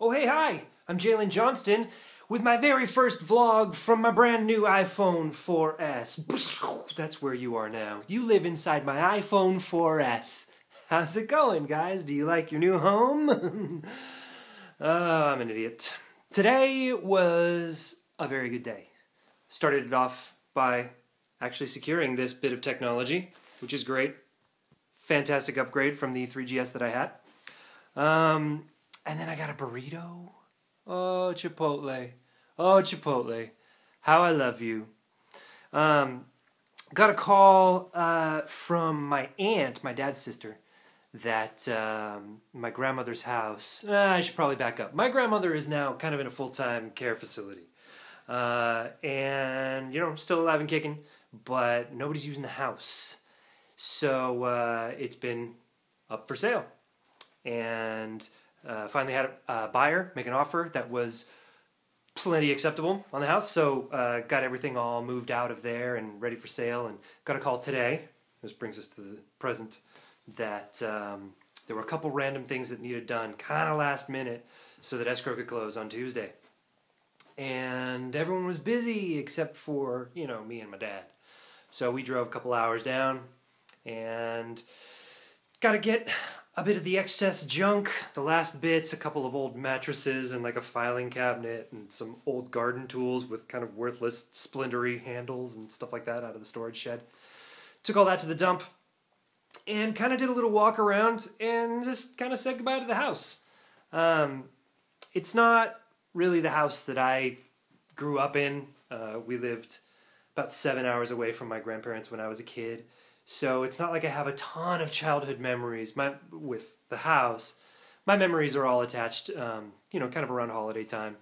Oh hey, hi! I'm J.Lynn Johnston with my very first vlog from my brand new iPhone 4S. That's where you are now. You live inside my iPhone 4S. How's it going, guys? Do you like your new home? I'm an idiot. Today was a very good day. Started it off by actually securing this bit of technology, which is great. Fantastic upgrade from the 3GS that I had. And then I got a burrito. Oh, Chipotle. Oh, Chipotle. How I love you. Got a call from my aunt, my dad's sister, that my grandmother's house. I should probably back up. My grandmother is now kind of in a full-time care facility. And, you know, still alive and kicking, but nobody's using the house. So it's been up for sale. And finally had a buyer make an offer that was plenty acceptable on the house. So got everything all moved out of there and ready for sale, and got a call today. This brings us to the present that there were a couple random things that needed done kind of last minute so that escrow could close on Tuesday. And everyone was busy except for, you know, me and my dad. So we drove a couple hours down and got to get a bit of the excess junk, the last bits, a couple of old mattresses and like a filing cabinet and some old garden tools with kind of worthless splintery handles and stuff like that out of the storage shed. Took all that to the dump and kind of did a little walk around and just kind of said goodbye to the house. It's not really the house that I grew up in. We lived about 7 hours away from my grandparents when I was a kid. So it's not like I have a ton of childhood memories with the house. My memories are all attached, you know, kind of around holiday time.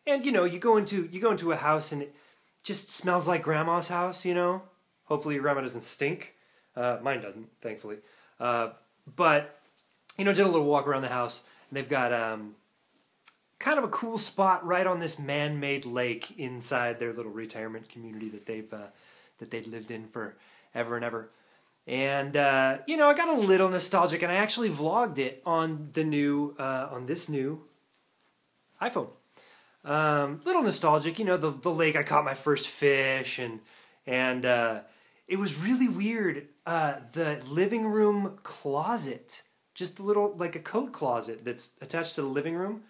And you know, you go into a house and it just smells like grandma's house. You know, hopefully your grandma doesn't stink. Mine doesn't, thankfully. But you know, did a little walk around the house, and they've got kind of a cool spot right on this man-made lake inside their little retirement community that they'd lived in for ever and ever. And you know, I got a little nostalgic, and I actually vlogged it on the new on this new iPhone. Little nostalgic, you know, the lake I caught my first fish, and it was really weird. The living room closet, just a little, like a coat closet that's attached to the living room.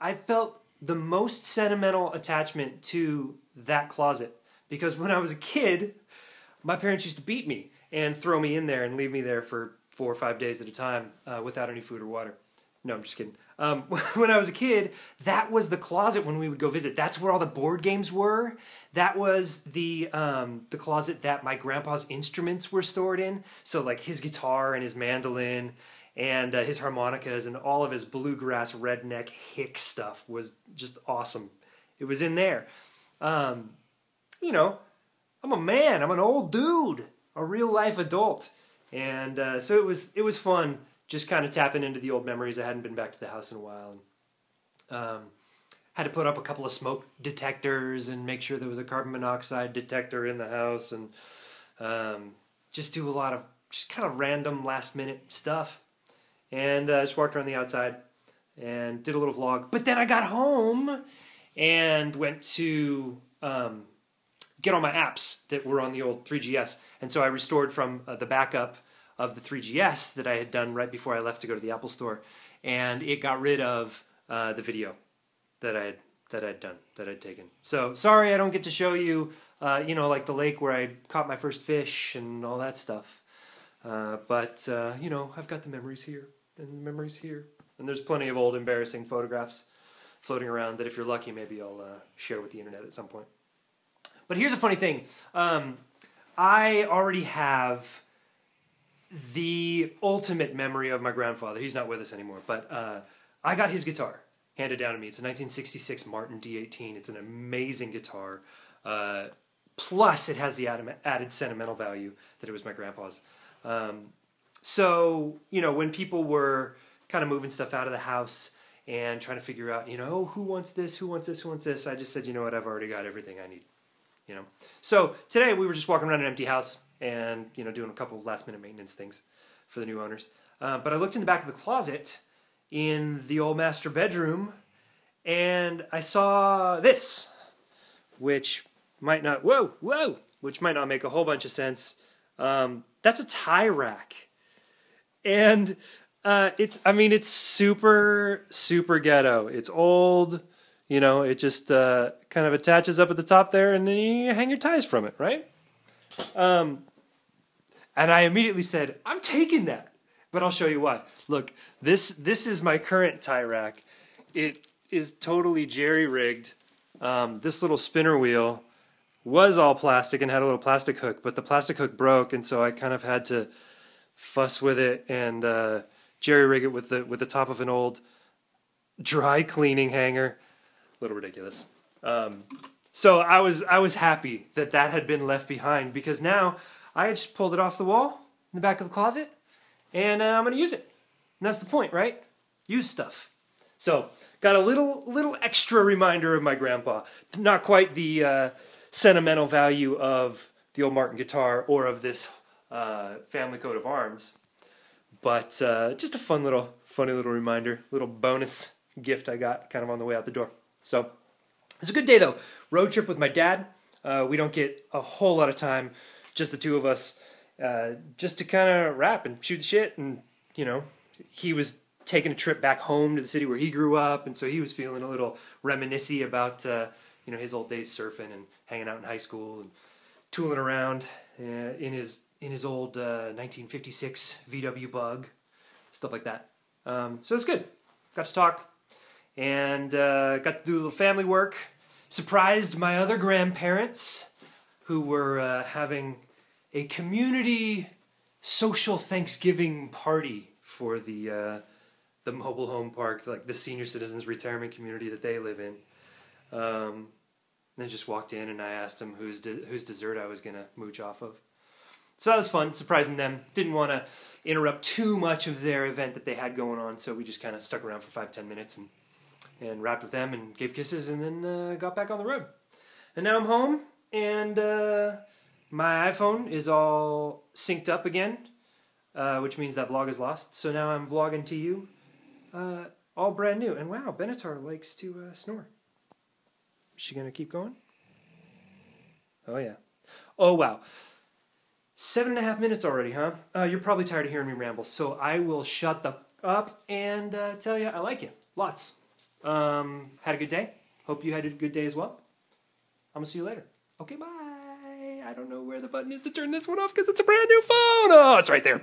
I felt the most sentimental attachment to that closet because when I was a kid, my parents used to beat me and throw me in there and leave me there for 4 or 5 days at a time without any food or water. No, I'm just kidding. When I was a kid, that was the closet when we would go visit. That's where all the board games were. That was the closet that my grandpa's instruments were stored in. So like his guitar and his mandolin and his harmonicas and all of his bluegrass redneck hick stuff was just awesome. It was in there. You know, I'm a man. I'm an old dude, a real life adult, and so it was fun just kind of tapping into the old memories. I hadn't been back to the house in a while, and had to put up a couple of smoke detectors and make sure there was a carbon monoxide detector in the house, and just do a lot of just kind of random last minute stuff, and just walked around the outside and did a little vlog. But then I got home and went to get all my apps that were on the old 3GS. And so I restored from the backup of the 3GS that I had done right before I left to go to the Apple Store. And it got rid of the video that I'd taken. So sorry I don't get to show you, you know, like the lake where I caught my first fish and all that stuff. But you know, I've got the memories here and the memories here. And there's plenty of old embarrassing photographs floating around that if you're lucky, maybe I'll share with the internet at some point. But here's a funny thing. I already have the ultimate memory of my grandfather. He's not with us anymore, but I got his guitar handed down to me. It's a 1966 Martin D18. It's an amazing guitar. Plus, it has the added sentimental value that it was my grandpa's. So, you know, when people were kind of moving stuff out of the house and trying to figure out, you know, oh, who wants this, who wants this, who wants this, I just said, you know what, I've already got everything I need. You know, so today we were just walking around an empty house and, you know, doing a couple last minute maintenance things for the new owners. But I looked in the back of the closet in the old master bedroom, and I saw this, which might not, which might not make a whole bunch of sense. That's a tie rack. And it's super, super ghetto. It's old, it just kind of attaches up at the top there, and then you hang your ties from it, right? And I immediately said, I'm taking that. But I'll show you why. Look, this is my current tie rack. It is totally jerry-rigged. This little spinner wheel was all plastic and had a little plastic hook, but the plastic hook broke, and so I kind of had to fuss with it and jerry-rig it with the top of an old dry cleaning hanger. A little ridiculous. So I was happy that had been left behind, because now I just pulled it off the wall in the back of the closet, and I'm going to use it. And that's the point, right? Use stuff. So, got a little extra reminder of my grandpa. Not quite the sentimental value of the old Martin guitar or of this family coat of arms, but just a funny little reminder, little bonus gift I got kind of on the way out the door. So, it's a good day though. Road trip with my dad. We don't get a whole lot of time, just the two of us, just to kind of rap and shoot the shit. And, he was taking a trip back home to the city where he grew up, and so he was feeling a little reminiscent about, his old days surfing and hanging out in high school and tooling around in his old 1956 VW Bug, stuff like that. So it was good. Got to talk and got to do a little family work. Surprised my other grandparents, who were having a community social Thanksgiving party for the mobile home park, like the senior citizens retirement community that they live in. Then just walked in and I asked them whose dessert I was gonna mooch off of. So that was fun, surprising them. Didn't want to interrupt too much of their event that they had going on, so we just kind of stuck around for 5-10 minutes and rapped with them and gave kisses, and then got back on the road. And now I'm home, and my iPhone is all synced up again, which means that vlog is lost. So now I'm vlogging to you, all brand new. And wow, Benatar likes to snore. Is she going to keep going? Oh yeah. Oh wow. 7.5 minutes already, huh? You're probably tired of hearing me ramble, so I will shut up and tell you I like you. Lots. Had a good day. Hope you had a good day as well. I'm going to see you later. Okay, bye. I don't know where the button is to turn this one off because it's a brand new phone. Oh, it's right there.